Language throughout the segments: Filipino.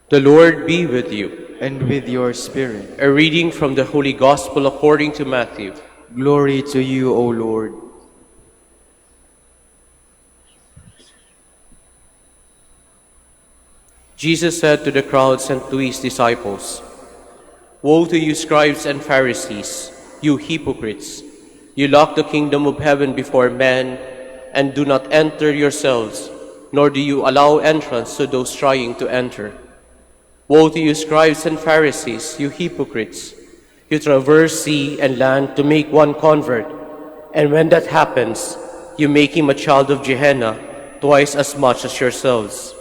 The Lord be with you. And with your spirit. A reading from the Holy Gospel according to Matthew. Glory to you, O Lord. Jesus said to the crowds and to his disciples, "Woe to you, scribes and Pharisees, you hypocrites! You lock the kingdom of heaven before men and do not enter yourselves, nor do you allow entrance to those trying to enter. Woe to you, scribes and Pharisees, you hypocrites! You traverse sea and land to make one convert, and when that happens, you make him a child of Gehenna twice as much as yourselves.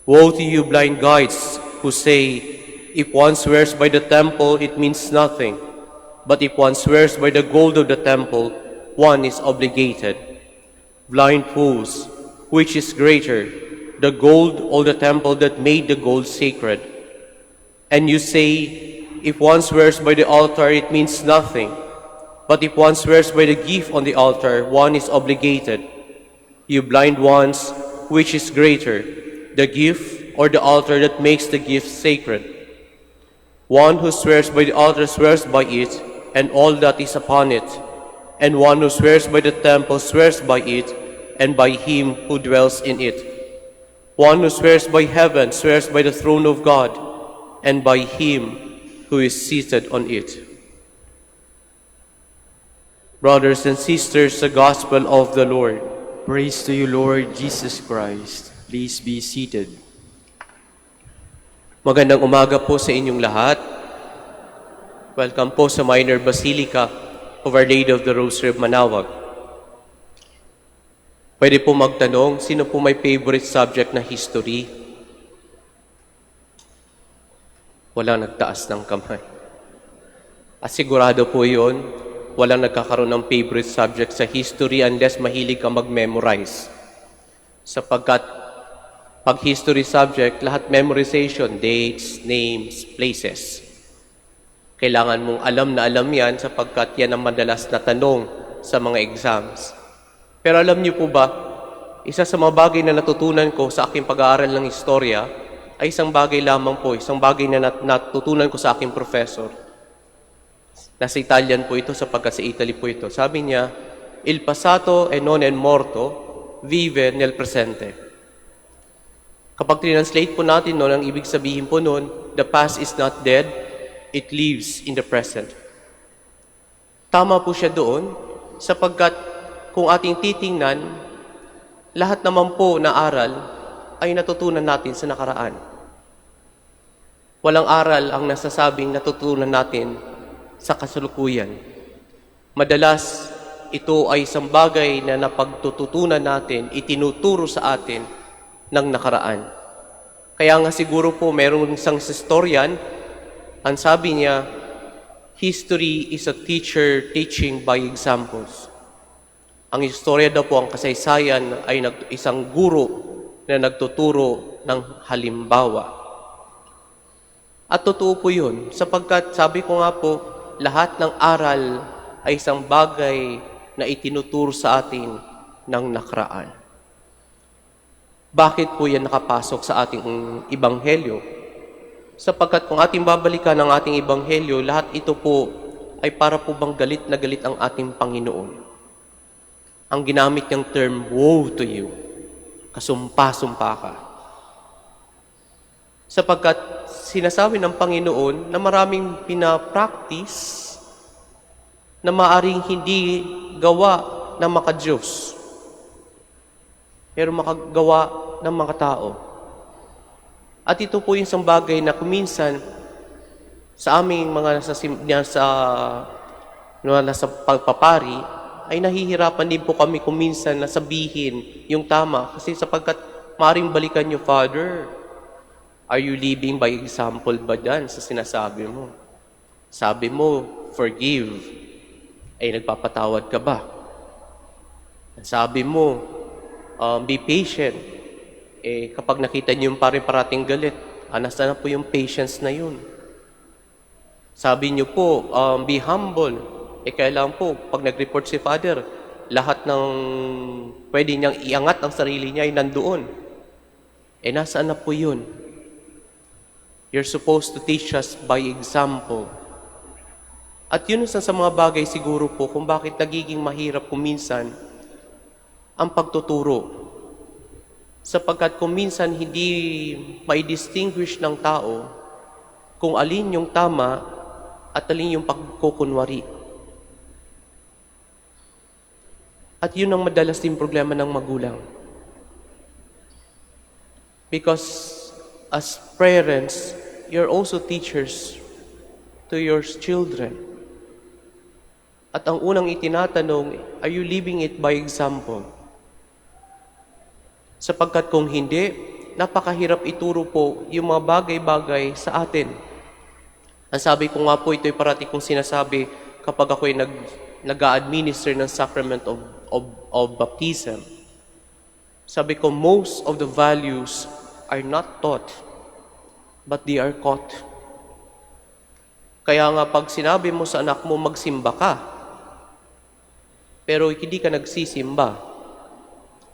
Woe to you, blind guides, who say, if one swears by the temple, it means nothing, but if one swears by the gold of the temple, one is obligated. Blind fools, which is greater, the gold or the temple that made the gold sacred? And you say, if one swears by the altar, it means nothing, but if one swears by the gift on the altar, one is obligated. You blind ones, which is greater, the gift or the altar that makes the gift sacred? One who swears by the altar swears by it and all that is upon it, and one who swears by the temple swears by it and by him who dwells in it. One who swears by heaven swears by the throne of God and by him who is seated on it." Brothers and sisters, the Gospel of the Lord. Praise to you, Lord Jesus Christ. Please be seated. Magandang umaga po sa inyong lahat. Welcome po sa Minor Basilica of Our Lady of the Rosary of Manaoag. Pwede po magtanong, sino po may favorite subject na history? Walang nagtaas ng kamay. Asigurado po yun, walang nagkakaroon ng favorite subject sa history unless mahilig ka mag-memorize. Sapagkat pag history subject, lahat memorization, dates, names, places. Kailangan mong alam na alam yan sapagkat yan ang madalas na tanong sa mga exams. Pero alam niyo po ba, isa sa mga bagay na natutunan ko sa aking pag-aaral ng istorya ay isang bagay lamang po, isang bagay na natutunan ko sa aking professor. Nasa Italian po ito sapagkat sa Italy po ito. Sabi niya, "Il passato e non è morto, vive nel presente." Kapag translate po natin noon, ang ibig sabihin po noon, the past is not dead, it lives in the present. Tama po siya doon, sapagkat kung ating titingnan, lahat naman po na aral ay natutunan natin sa nakaraan. Walang aral ang nasasabing natutunan natin sa kasalukuyan. Madalas, ito ay isang bagay na napagtututunan natin, itinuturo sa atin ng nakaraan. Kaya nga siguro po merong isang historian, ang sabi niya, history is a teacher teaching by examples. Ang istorya daw po, ang kasaysayan ay isang guro na nagtuturo ng halimbawa. At totoo po yun, sapagkat sabi ko nga po, lahat ng aral ay isang bagay na itinuturo sa atin ng nakaraan. Bakit po yan nakapasok sa ating ebanghelyo? Sapagkat kung ating babalikan ang ating ebanghelyo, lahat ito po ay para po bang galit na galit ang ating Panginoon. Ang ginamit niyang term, woe to you, kasumpa-sumpa ka. Sapagkat sinasabi ng Panginoon na maraming pinapractice na maaring hindi gawa ng maka-Diyos, pero makagawa ng mga tao. At ito po yung isang bagay na kuminsan sa aming mga nasa pagpapari ay nahihirapan din po kami kuminsan na sabihin yung tama. Kasi sapagkat maaaring balikan niyo, Father, are you living by example ba dyan sa sinasabi mo? Sabi mo, forgive, ay nagpapatawad ka ba? Sabi mo, be patient. Kapag nakita niyo yung parating galit, nasa na po yung patience na yun? Sabi niyo po, be humble. Kailangan po, pag nag-report si Father, lahat ng pwede niyang iangat ang sarili niya ay nandoon. Nasaan na po yun? You're supposed to teach us by example. At yun isa sa mga bagay siguro po kung bakit nagiging mahirap kuminsan ang pagtuturo. Sapagkat kung minsan hindi may distinguish ng tao kung alin yung tama at alin yung pagkukunwari. At yun ang madalas din problema ng magulang. Because as parents, you're also teachers to your children. At ang unang itinatanong, are you living it by example? Sapagkat kung hindi, napakahirap ituro po yung mga bagay-bagay sa atin. Ang sabi ko nga po, ito'y parati kong sinasabi kapag ako'y nag-a-administer ng sacrament of baptism. Sabi ko, most of the values are not taught, but they are caught. Kaya nga pag sinabi mo sa anak mo, magsimba ka, pero hindi ka nagsisimba,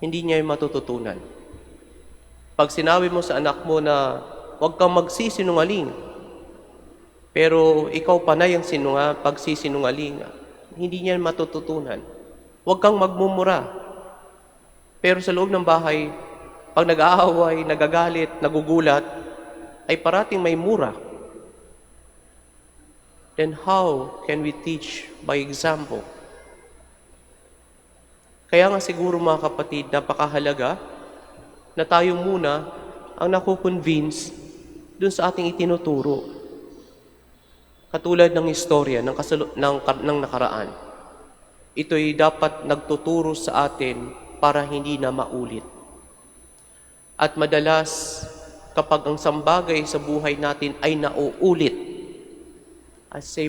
hindi niya yung matututunan. Pag sinabi mo sa anak mo na huwag kang magsisinungaling, pero ikaw panay ang pagsisinungaling, hindi niya matututunan. Huwag kang magmumura. Pero sa loob ng bahay, pag nag-aaway, nagagalit, nagugulat, ay parating may mura. Then how can we teach by example? Kaya nga siguro mga kapatid, napakahalaga na tayo muna ang nakukonvince dun sa ating itinuturo. Katulad ng istorya ng nakaraan. Ito'y dapat nagtuturo sa atin para hindi na maulit. At madalas, kapag ang sambagay sa buhay natin ay nauulit,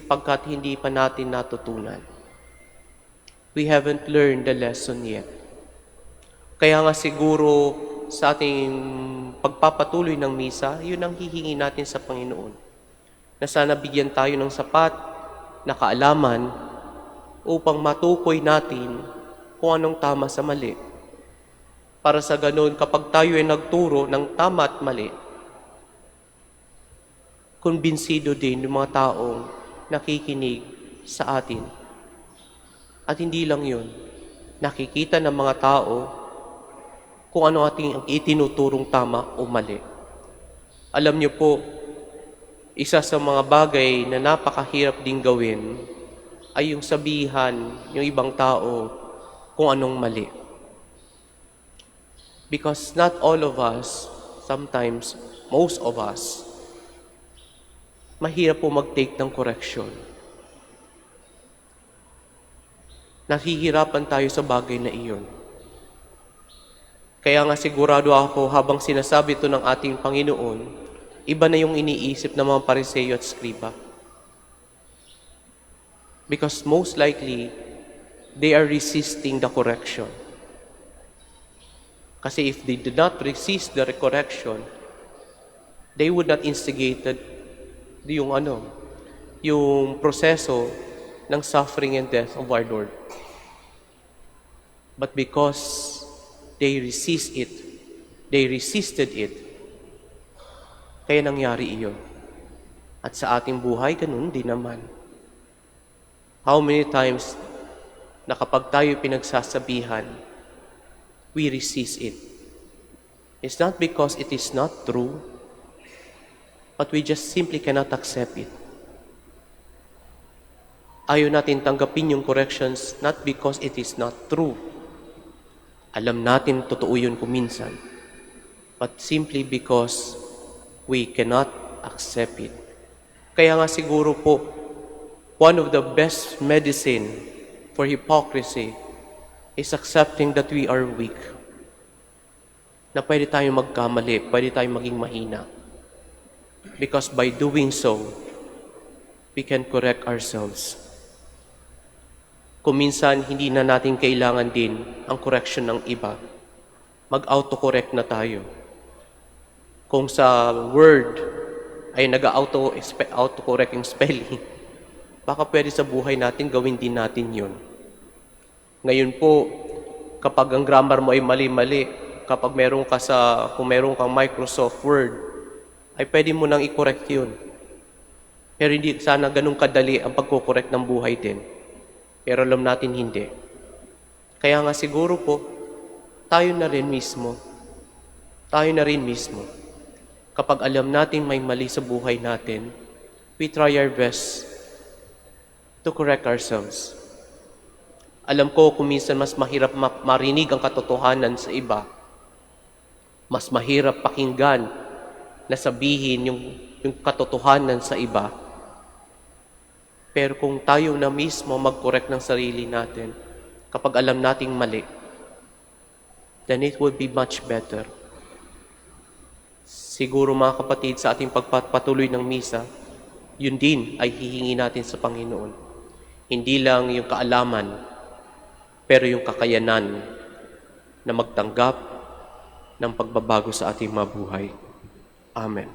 pagkat hindi pa natin natutunan. We haven't learned the lesson yet. Kaya nga siguro sa ating pagpapatuloy ng misa, yun ang hihingi natin sa Panginoon. Na sana bigyan tayo ng sapat na kaalaman upang matukoy natin kung anong tama sa mali. Para sa ganun, kapag tayo ay nagturo ng tama at mali, kumbinsido din yung mga taong nakikinig sa atin. At hindi lang yun, nakikita ng mga tao kung ano ating itinuturong tama o mali. Alam niyo po, isa sa mga bagay na napakahirap ding gawin ay yung sabihan yung ibang tao kung anong mali. Because not all of us, sometimes most of us, mahirap po mag-take ng correction. Nahihirapan tayo sa bagay na iyon. Kaya nga sigurado ako habang sinasabi ito ng ating Panginoon, iba na yung iniisip ng mga Pariseo at Skriba. Because most likely, they are resisting the correction. Kasi if they did not resist the correction, they would not instigate yung proseso ng suffering and death of our Lord. But because they resisted it, kaya nangyari iyon. At sa ating buhay, ganun din naman. How many times na kapag tayo pinagsasabihan, we resist it. It's not because it is not true, but we just simply cannot accept it. Ayaw natin tanggapin yung corrections not because it is not true. Alam natin totoo yun kuminsan, but simply because we cannot accept it. Kaya nga siguro po, one of the best medicine for hypocrisy is accepting that we are weak. Na pwede tayong magkamali, pwede tayong maging mahina. Because by doing so, we can correct ourselves. Kung minsan, hindi na natin kailangan din ang correction ng iba. Mag-auto-correct na tayo. Kung sa word ay nag-auto-correct yung spelling, baka pwede sa buhay natin gawin din natin yun. Ngayon po, kapag ang grammar mo ay mali-mali, kung meron kang Microsoft Word, ay pwede mo nang i-correct yun. Pero hindi sana ganun kadali ang pagkukorek ng buhay din. Pero alam natin hindi. Kaya nga siguro po, tayo na rin mismo, kapag alam natin may mali sa buhay natin, we try our best to correct ourselves. Alam ko kung minsan mas mahirap marinig ang katotohanan sa iba, mas mahirap pakinggan na sabihin yung katotohanan sa iba. Pero kung tayo na mismo mag-correct ng sarili natin, kapag alam nating mali, then it will be much better. Siguro mga kapatid, sa ating pagpatuloy ng misa, yun din ay hihingi natin sa Panginoon. Hindi lang yung kaalaman, pero yung kakayanan na magtanggap ng pagbabago sa ating mabuhay. Amen.